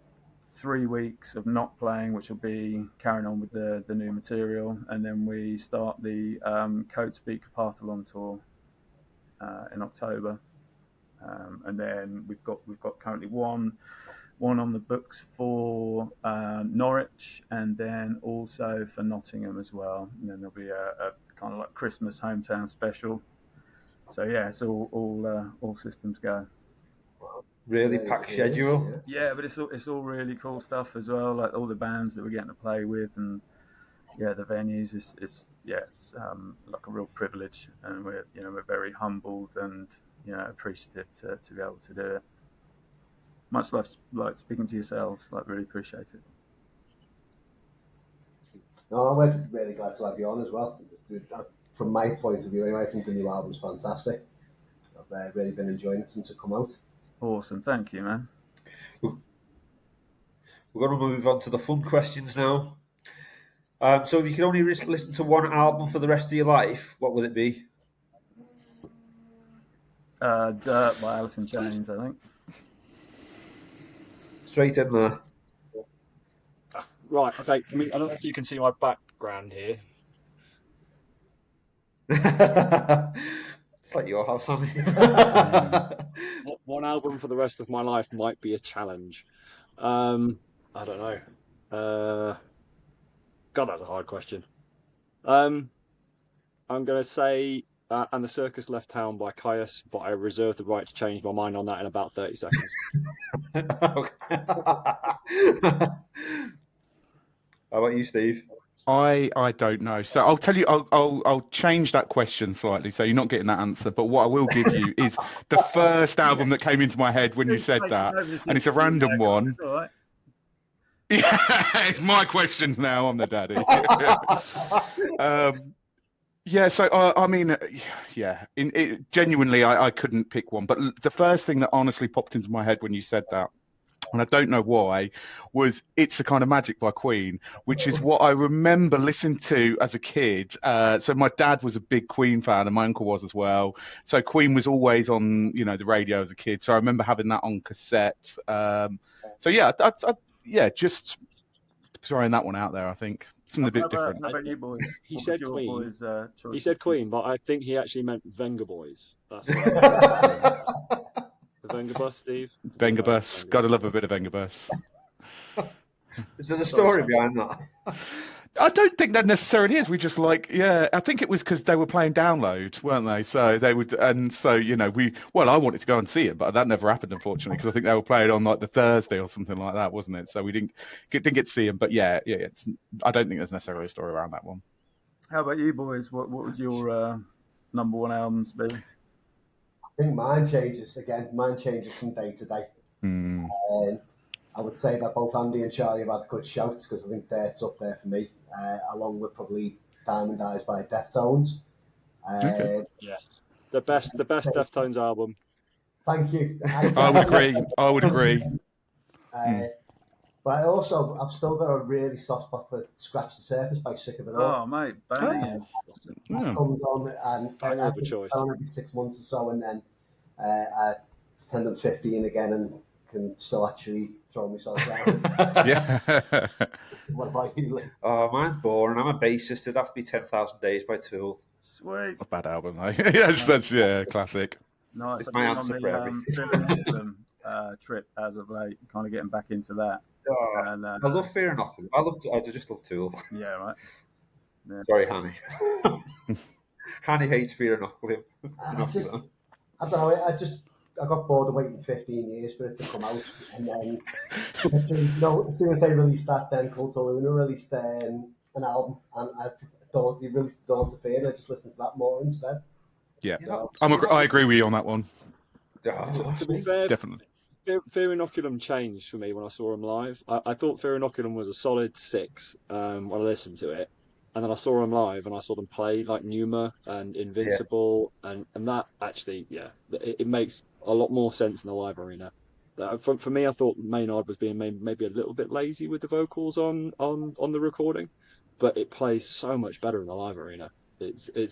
Speaker 2: 3 weeks of not playing, which will be carrying on with the new material. And then we start the Code Speak Partholon tour in October. And then we've got currently one on the books for Norwich, and then also for Nottingham as well. And then there'll be a kind of like Christmas hometown special. So yeah, it's all systems go.
Speaker 1: Really packed schedule.
Speaker 2: Yeah, but it's all really cool stuff as well. Like all the bands that we're getting to play with, and yeah, the venues is like a real privilege, and we're very humbled and appreciative to be able to do it. Much like speaking to yourselves, like really appreciate it.
Speaker 5: No, we're really glad to have you on as well. From my point of view, anyway, I think the new album's fantastic. I've really been enjoying it since it come out.
Speaker 2: Awesome, thank you, man.
Speaker 1: We're going to move on to the fun questions now. So if you could only listen to one album for the rest of your life, what would it be?
Speaker 2: Dirt by Alice in Chains, I think.
Speaker 1: Straight in there.
Speaker 4: Right, okay. I don't know if you can see my background here.
Speaker 1: It's like your house, honey.
Speaker 4: One album for the rest of my life might be a challenge. I don't know. God, that's a hard question. I'm going to say And the Circus Left Town by Caius, but I reserve the right to change my mind on that in about 30 seconds.
Speaker 1: How about you, Steve?
Speaker 3: I don't know. So I'll tell you. I'll change that question slightly, so you're not getting that answer. But what I will give you is the first album that came into my head when you said that, and it's a random one. Yeah, it's my questions now. I'm the daddy. Yeah. So I mean, yeah. Genuinely, I couldn't pick one. But the first thing that honestly popped into my head when you said that, and I don't know why, was It's a Kind of Magic by Queen, which is what I remember listening to as a kid. So my dad was a big Queen fan, and my uncle was as well. So Queen was always on, the radio as a kid. So I remember having that on cassette. So yeah, yeah, just throwing that one out there. I think something a bit different.
Speaker 2: How about you boys?
Speaker 4: He said Queen. He said Queen, but I think he actually meant Venga Boys. That's what the Venga Bus, Steve.
Speaker 3: Venga Bus. Gotta love a bit of Venga Bus.
Speaker 1: Is there a story behind that?
Speaker 3: I don't think that necessarily is. We just I think it was because they were playing Download, weren't they? So they would, and so I wanted to go and see it, but that never happened, unfortunately, because I think they were playing on like the Thursday or something like that, wasn't it? So we didn't get to see them. But yeah, I don't think there's necessarily a story around that one.
Speaker 2: How about you boys? What would your number one albums be?
Speaker 5: I think mine changes from day to day. I would say that both Andy and Charlie have had good shouts, because I think it's up there for me, along with probably Diamond Eyes by Deftones.
Speaker 4: Yes, the best Deftones album.
Speaker 5: Thank you.
Speaker 3: I would agree.
Speaker 5: But I've still got a really soft spot for Scratch the Surface by Sick of It All.
Speaker 2: Oh, mate, banging.
Speaker 5: That comes on, and
Speaker 4: Banger
Speaker 5: I
Speaker 4: of a
Speaker 5: think
Speaker 4: choice.
Speaker 5: it's on every 6 months or so, and then I pretend I'm 15 again and can still actually throw myself down.
Speaker 3: Yeah.
Speaker 5: What about you, Lee?
Speaker 1: Oh, mine's boring. I'm a bassist. It'd have to be 10,000 Days by Tool.
Speaker 2: Sweet.
Speaker 3: A bad album, though. Yes, that's classic.
Speaker 2: Nice.
Speaker 1: It's
Speaker 2: I've
Speaker 1: my
Speaker 2: been
Speaker 1: answer
Speaker 2: on
Speaker 1: for everything.
Speaker 2: the Fear trip as of late, kind of getting back into that.
Speaker 1: Oh,
Speaker 2: And,
Speaker 1: I love Fear and Inoculum. I just love Tool.
Speaker 2: yeah, right. Yeah.
Speaker 1: Sorry, Hanny. Hanny hates Fear and Inoculum.
Speaker 5: I don't know. I got bored of waiting 15 years for it to come out, and then as soon as they released that, then Cult of Luna released an album, and they released Dawn to Fear, and I just listened to that more instead.
Speaker 3: Yeah,
Speaker 5: So,
Speaker 3: I agree with you on that one.
Speaker 4: To be fair,
Speaker 3: Definitely.
Speaker 4: Fear Inoculum changed for me when I saw him live. I thought Fear Inoculum was a solid 6 when I listened to it. And then I saw them live and I saw them play like Numa and Invincible. And that actually, it makes a lot more sense in the live arena. For me, I thought Maynard was being maybe a little bit lazy with the vocals on the recording, but it plays so much better in the live arena. It's a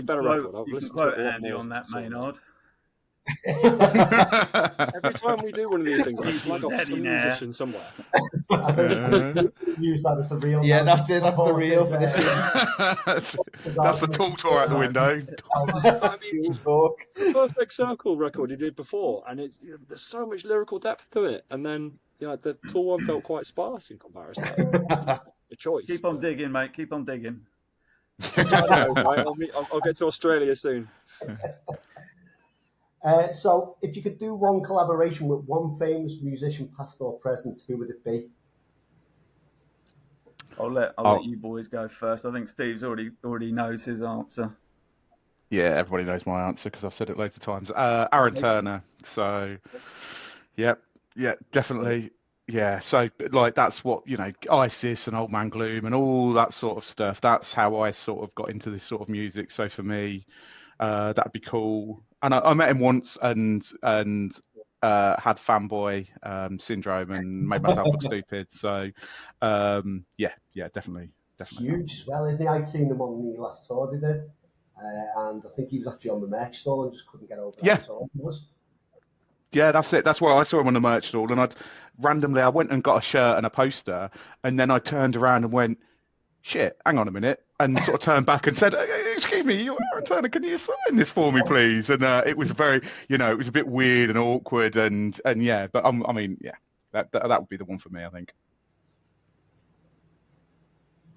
Speaker 4: better record. I've listened to it a lot
Speaker 2: Andy
Speaker 4: more
Speaker 2: on that, Maynard.
Speaker 4: Every time we do one of these things, I slag off some musician somewhere.
Speaker 5: I think use that as the real.
Speaker 1: Yeah, that's it. That's the real for this.
Speaker 3: That's the Tool tour out the window.
Speaker 1: Tool talk.
Speaker 4: Perfect Circle record he did before, and there's so much lyrical depth to it. And then the Tool one felt quite sparse in comparison. A choice.
Speaker 2: Keep on digging, mate. Keep on digging.
Speaker 4: I'll get to Australia soon.
Speaker 5: So, if you could do one collaboration with one famous musician, past or present, who would it be?
Speaker 2: I'll let you boys go first. I think Steve's already knows his answer.
Speaker 3: Yeah, everybody knows my answer because I've said it loads of times. Aaron Turner. So, yeah, definitely. Yeah, so like that's what, ISIS and Old Man Gloom and all that sort of stuff. That's how I sort of got into this sort of music. So for me, that'd be cool. And I met him once and had fanboy syndrome and made myself look stupid. So definitely.
Speaker 5: Huge as well, isn't he? I'd seen him on the last tour they did, and I think he was actually on the merch stall and just couldn't get over that tour.
Speaker 3: Yeah, that's it. That's why I saw him on the merch stall, and I went and got a shirt and a poster, and then I turned around and went, shit, hang on a minute, and sort of turned back and said, excuse me, you're Aaron Turner, can you sign this for me, please? And it was very, it was a bit weird and awkward, and yeah, but that would be the one for me, I think.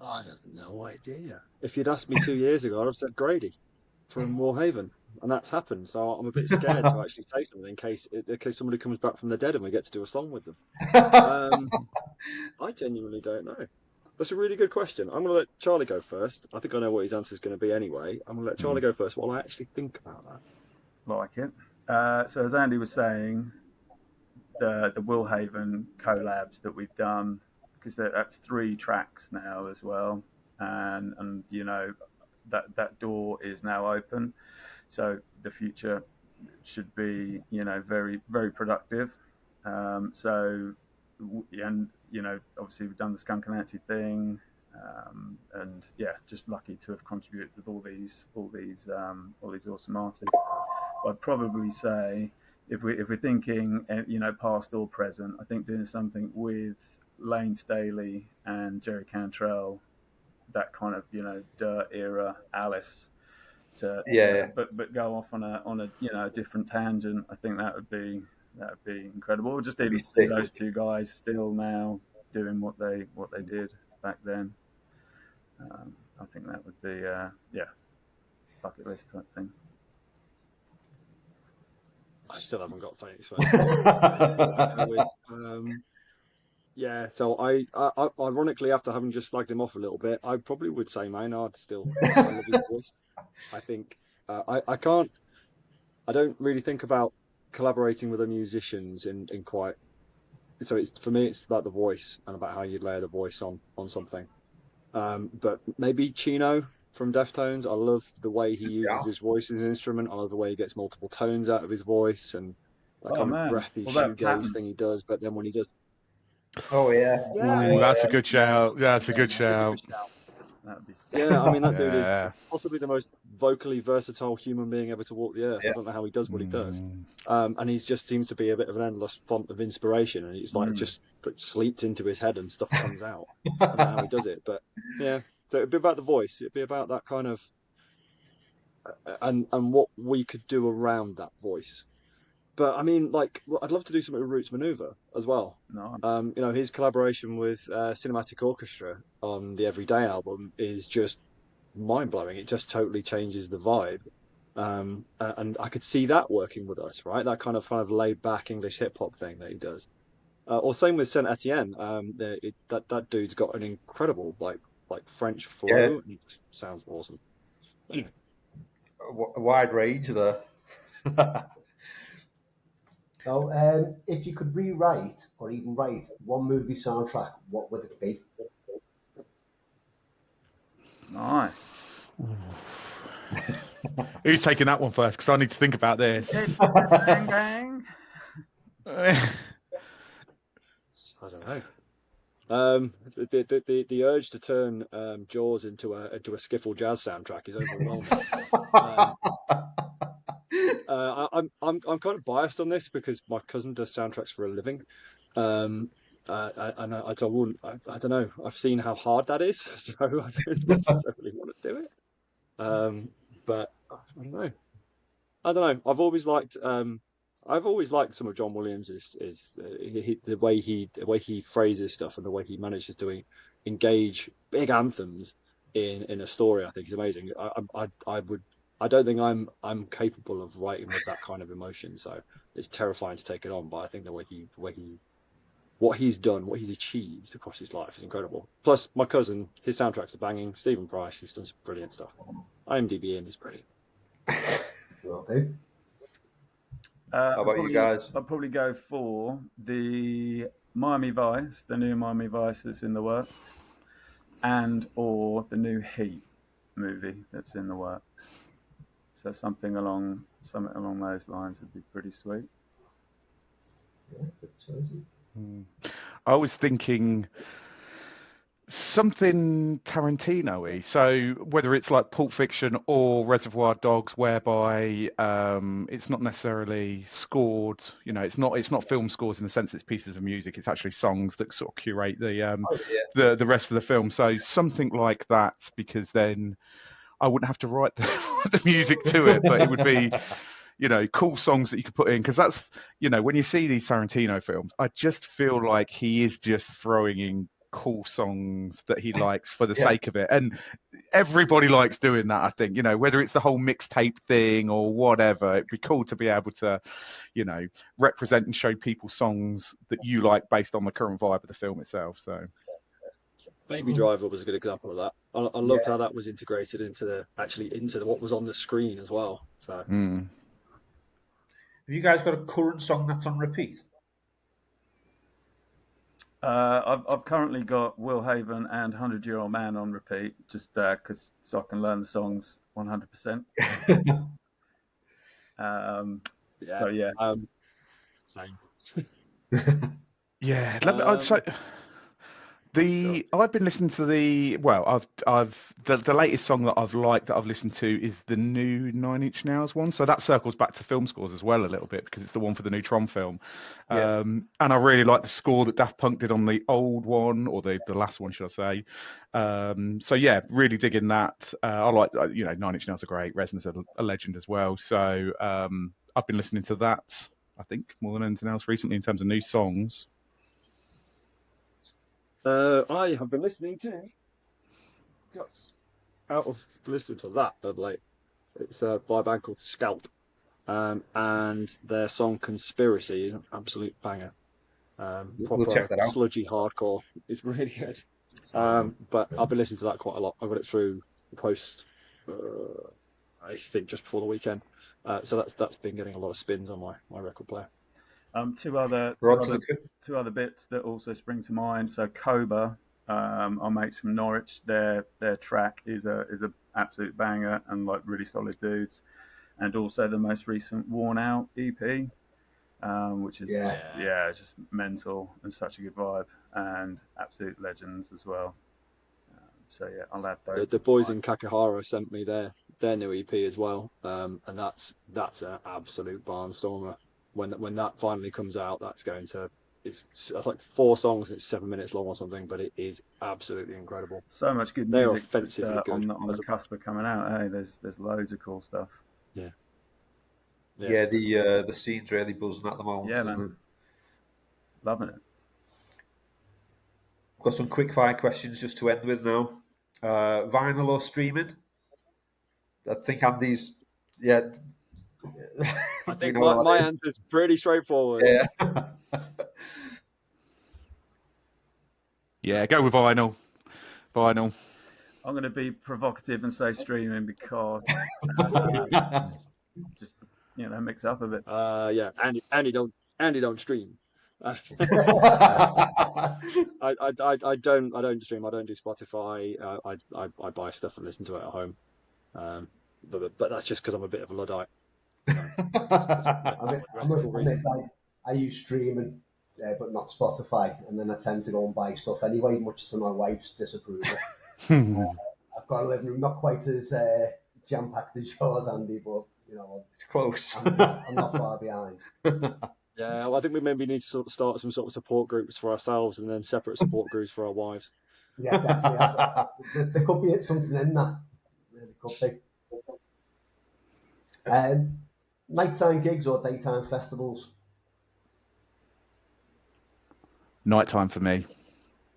Speaker 4: I have no idea. If you'd asked me 2 years ago, I'd have said Grady from Warhaven, and that's happened. So I'm a bit scared to actually say something in case somebody comes back from the dead and we get to do a song with them. I genuinely don't know. That's a really good question. I'm going to let Charlie go first. I think I know what his answer is going to be anyway. I'm going to let Charlie go first while I actually think about that.
Speaker 2: Like it. So as Andy was saying, the Willhaven collabs that we've done, because that's 3 tracks now as well, and that door is now open, so the future should be very, very productive. Obviously we've done the Skunk Anansi thing, and just lucky to have contributed with all these awesome artists. I'd probably say if we're thinking past or present, I think doing something with Lane Staley and Jerry Cantrell, that kind of Dirt era Alice, but go off on a different tangent. I think that would be incredible. Just even see those 2 guys still now doing what they did back then. I think that would be bucket list type thing.
Speaker 4: I still haven't got face. So I ironically, after having just slagged him off a little bit, I probably would say Maynard still. I love his voice. I think I don't really think about collaborating with the musicians in quite. So for me, it's about the voice and about how you layer the voice on something. But maybe Chino from Deftones. I love the way he uses his voice as an instrument. I love the way he gets multiple tones out of his voice and that kind of breathy shoegaze thing he does. But then when he does
Speaker 1: Oh yeah.
Speaker 4: Yeah,
Speaker 3: Ooh, that's a good shout. That's a good
Speaker 4: it's a good
Speaker 3: shout.
Speaker 4: shout.
Speaker 2: That'd be
Speaker 4: Yeah, I mean that dude is
Speaker 3: Yeah.
Speaker 4: possibly the most vocally versatile human being ever to walk the earth. I
Speaker 1: Yeah.
Speaker 4: don't know how he does what he does,
Speaker 3: Mm.
Speaker 4: and he just seems to be a bit of an endless font of inspiration, and he's like just sleeps into his head and stuff comes out. I don't know how he does it, but yeah. So it'd be about the voice. It'd be about that kind of and what we could do around that voice. But I mean, like, I'd love to do something with Roots Maneuver as well.
Speaker 2: nice.
Speaker 4: You know, his collaboration with Cinematic Orchestra on the Everyday album is just mind blowing. It just totally changes the vibe. And I could see that working with us, right? That kind of laid back English hip hop thing that he does. Or same with Saint Etienne. That dude's got an incredible like French
Speaker 1: Yeah.
Speaker 4: flow, and it just sounds awesome. Anyway,
Speaker 1: A wide range there.
Speaker 5: So, if you could rewrite or even write one movie soundtrack, what would it be?
Speaker 2: Nice.
Speaker 3: Who's taking that one first? Because I need to think about this.
Speaker 2: Bang, bang.
Speaker 4: I don't know. The urge to turn Jaws into a skiffle jazz soundtrack is overwhelming. I'm kind of biased on this because my cousin does soundtracks for a living. I don't know. I've seen how hard that is, so I don't necessarily want to do it. But I don't know. I don't know. I've always liked some of John Williams the way he phrases stuff and the way he manages to engage big anthems in a story. I think is amazing. I don't think I'm capable of writing with that kind of emotion. So it's terrifying to take it on. But I think what he's done, what he's achieved across his life is incredible. Plus, my cousin, his soundtracks are banging. Stephen Price, he's done some brilliant stuff. IMDb him is brilliant.
Speaker 5: Will do.
Speaker 1: How about you guys?
Speaker 2: I'd probably go for the Miami Vice, the new Miami Vice that's in the works, or the new Heat movie that's in the works. So something along those lines would be pretty sweet.
Speaker 5: Yeah, good choice.
Speaker 3: I was thinking something Tarantino-y. So whether it's like Pulp Fiction or Reservoir Dogs, whereby it's not necessarily scored. You know, it's not film scores in the sense it's pieces of music. It's actually songs that sort of curate the rest of the film. So something like that, because then I wouldn't have to write the music to it, but it would be, you know, cool songs that you could put in. Because that's, you know, when you see these Tarantino films, I just feel like he is just throwing in cool songs that he likes for the sake of it. And everybody likes doing that, I think, you know, whether it's the whole mixtape thing or whatever. It'd be cool to be able to, you know, represent and show people songs that you like based on the current vibe of the film itself. So
Speaker 4: Baby Driver was a good example of that. I loved how that was integrated into what was on the screen as well. So,
Speaker 1: Have you guys got a current song that's on repeat?
Speaker 2: I've currently got Will Haven and 100-Year-Old Man on repeat, just because so I can learn the songs 100%.
Speaker 4: yeah.
Speaker 2: So yeah.
Speaker 4: Same.
Speaker 3: yeah, I've been listening to the latest song that I've listened to is the new 9 Inch Nails one. So that circles back to film scores as well a little bit because it's the one for the new Tron film. And I really like the score that Daft Punk did on the old one, or the last one, should I say. So yeah, really digging that. I like, 9 Inch Nails are great. Reson's a legend as well. So I've been listening to that, I think, more than anything else recently in terms of new songs.
Speaker 4: I have been listening to out of listening to that of late. It's by a band called Scalp, and their song "Conspiracy" is an absolute banger.
Speaker 1: We'll check that out.
Speaker 4: Sludgy hardcore. It's really good. But I've been listening to that quite a lot. I got it through the post, I think, just before the weekend. So that's been getting a lot of spins on my record player.
Speaker 2: Two other bits that also spring to mind. So Cobra, our mates from Norwich, their track is a absolute banger and like really solid dudes. And also the most recent Worn Out EP. which is
Speaker 5: Yeah.
Speaker 2: it's just mental and such a good vibe, and absolute legends as well. So yeah, I'll add those.
Speaker 4: The boys in Kakihara sent me their new EP as well, and that's an absolute barnstormer. When that finally comes out, it's like 4 songs. It's 7 minutes long or something, but it is absolutely incredible.
Speaker 2: So much good
Speaker 4: They're
Speaker 2: music
Speaker 4: offensively
Speaker 2: just,
Speaker 4: good.
Speaker 2: on the cusp of coming out. Hey, there's loads of cool stuff.
Speaker 4: Yeah.
Speaker 1: Yeah, the scene's really buzzing at the moment.
Speaker 2: Yeah, man. Loving it.
Speaker 1: I've got some quick fire questions just to end with now. Vinyl or streaming? I think Andy's,
Speaker 4: I think my answer's pretty straightforward.
Speaker 1: Yeah.
Speaker 3: Yeah, go with vinyl. Vinyl.
Speaker 2: I'm going to be provocative and say streaming because just mix up a bit.
Speaker 4: Yeah, Andy don't stream. I don't stream. I don't do Spotify. I buy stuff and listen to it at home. But that's just because I'm a bit of a Luddite.
Speaker 5: I must admit, I use streaming, but not Spotify, and then I tend to go and buy stuff anyway, much to my wife's disapproval. I've got a living room not quite as jam-packed as yours, Andy, but
Speaker 1: it's close.
Speaker 5: I'm not far behind.
Speaker 4: Yeah, well, I think we maybe need to sort of start some sort of support groups for ourselves and then separate support groups for our wives.
Speaker 5: Yeah, definitely. There could be something in that. Really could be. Nighttime gigs or daytime festivals?
Speaker 3: Nighttime for me.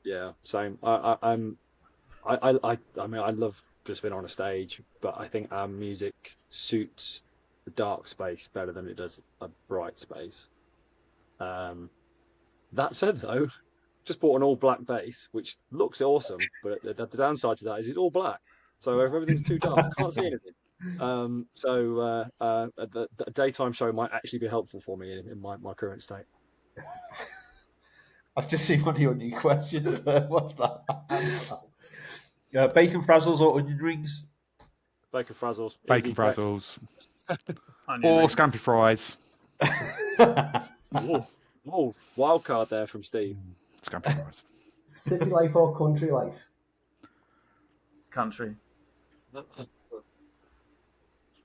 Speaker 4: Yeah, same. I mean, I love just being on a stage, but I think our music suits the dark space better than it does a bright space. That said, though, just bought an all black bass, which looks awesome, but the downside to that is it's all black. So if everything's too dark, I can't see anything. So the daytime show might actually be helpful for me in my current state.
Speaker 1: I've just seen one of your new questions there. What's that? Bacon frazzles or onion rings?
Speaker 4: Bacon frazzles.
Speaker 3: Bacon frazzles.
Speaker 2: Or
Speaker 3: scampi fries.
Speaker 4: Oh, wild card there from Steve.
Speaker 3: Scampi fries.
Speaker 5: City life or country life?
Speaker 2: Country.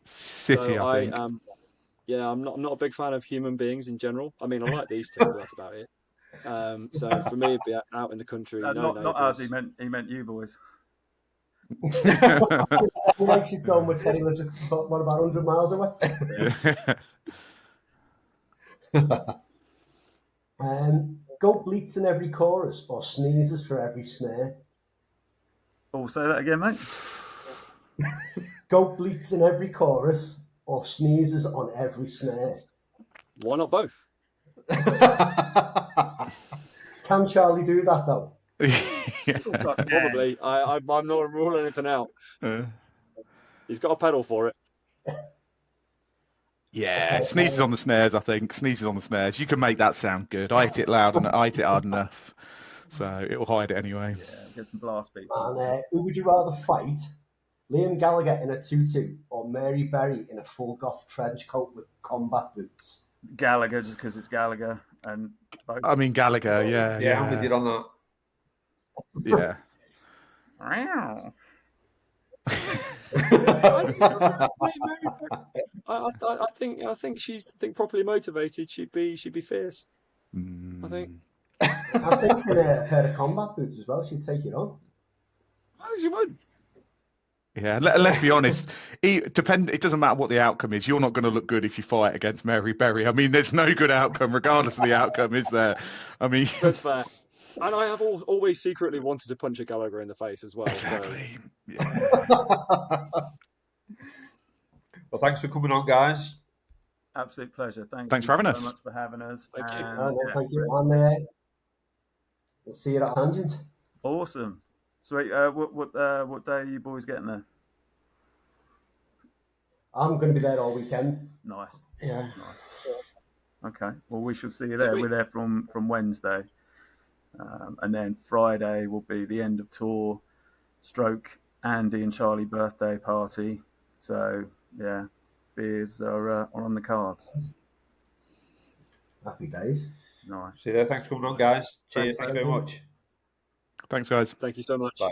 Speaker 3: City,
Speaker 4: so
Speaker 3: I think.
Speaker 4: I'm not a big fan of human beings in general. I mean, I like these two, but that's about it. So for me, it'd be out in the country.
Speaker 2: Not us. He meant you boys.
Speaker 5: He likes you so much that he lives about 100 miles away. Goat bleats in every chorus or sneezes for every snare?
Speaker 2: Oh, say that again, mate.
Speaker 5: Goat bleats in every chorus or sneezes on every snare?
Speaker 4: Why not both?
Speaker 5: Can Charlie do that though?
Speaker 4: Probably. I'm not ruling anything out. He's got a pedal for it.
Speaker 3: Yeah, sneezes on the snares, I think. Sneezes on the snares. You can make that sound good. I hit it loud and I hit it hard enough. So it'll hide it anyway.
Speaker 2: Yeah, get some blast beats.
Speaker 5: And who would you rather fight? Liam Gallagher in a tutu or Mary Berry in a full goth trench coat with combat boots?
Speaker 2: Gallagher, just because it's Gallagher. And both.
Speaker 3: I mean, Gallagher, yeah.
Speaker 1: Yeah, I'm with you on that.
Speaker 3: Yeah.
Speaker 4: I think she's properly motivated. She'd be fierce. I think.
Speaker 5: I think in a pair of combat boots as well, she'd take it on.
Speaker 4: I think she would.
Speaker 3: Yeah, let's be honest. It doesn't matter what the outcome is. You're not going to look good if you fight against Mary Berry. I mean, there's no good outcome, regardless of the outcome, is there? I mean,
Speaker 4: that's fair. And I have always secretly wanted to punch a Gallagher in the face as well.
Speaker 3: Exactly.
Speaker 4: So.
Speaker 3: Yeah.
Speaker 1: Well, thanks for coming on, guys.
Speaker 2: Absolute pleasure.
Speaker 3: Thanks for having us.
Speaker 2: So much for having us.
Speaker 4: Thank you.
Speaker 5: Thank you. And we'll see you at Tangent.
Speaker 2: Awesome. Sweet. What day are you boys getting there?
Speaker 5: I'm going to be there all weekend.
Speaker 2: Nice.
Speaker 5: Yeah.
Speaker 2: Nice. Okay. Well, we shall see you there. Sweet. We're there from Wednesday. And then Friday will be the end of tour, stroke Andy and Charlie birthday party. So, yeah, beers are on the cards.
Speaker 5: Happy days.
Speaker 2: Nice.
Speaker 1: See you there. Thanks for coming on, guys. Cheers.
Speaker 2: Thanks,
Speaker 1: Thank you very
Speaker 5: guys.
Speaker 1: much.
Speaker 3: Thanks, guys.
Speaker 4: Thank you so much.
Speaker 1: Bye.